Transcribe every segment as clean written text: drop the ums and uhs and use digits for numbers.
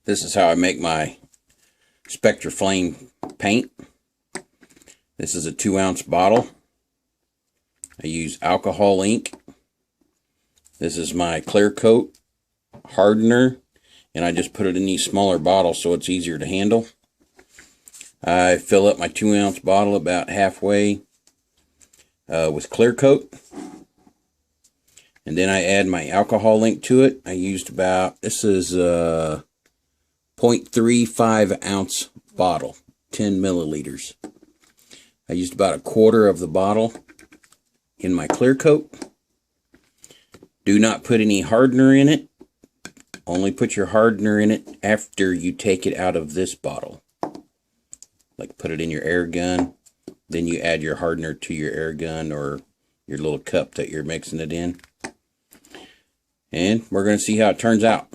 This is how I make my spectraflame paint. This is a 2-ounce bottle. I use alcohol ink. This is my clear coat hardener, and I just put it in these smaller bottles so it's easier to handle. I fill up my 2-ounce bottle about halfway with clear coat, and then I add my alcohol ink to it. I used about, this is a 0.35 ounce bottle, 10 milliliters. I used about a quarter of the bottle in my clear coat. Do not put any hardener in it. Only put your hardener in it after you take it out of this bottle. Like put it in your air gun, then you add your hardener to your air gun or your little cup that you're mixing it in. And we're going to see how it turns out.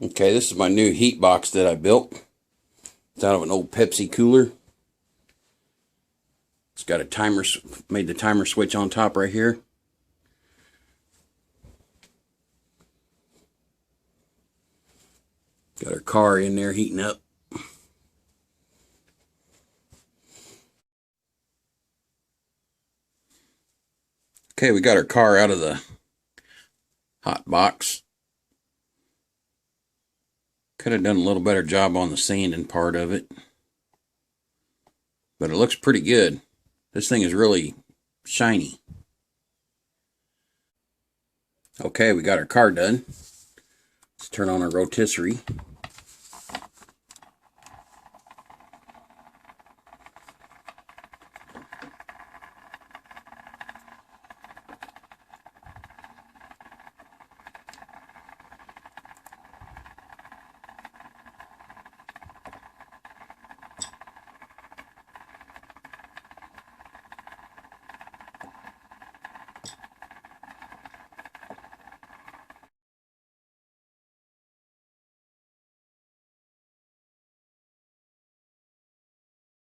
Okay, this is my new heat box that I built. It's out of an old Pepsi cooler. It's got a timer, made the timer switch on top right here. Got our car in there heating up. Okay, we got our car out of the hot box. Could have done a little better job on the sanding part of it, but it looks pretty good. This thing is really shiny. Okay, we got our car done. Let's turn on our rotisserie.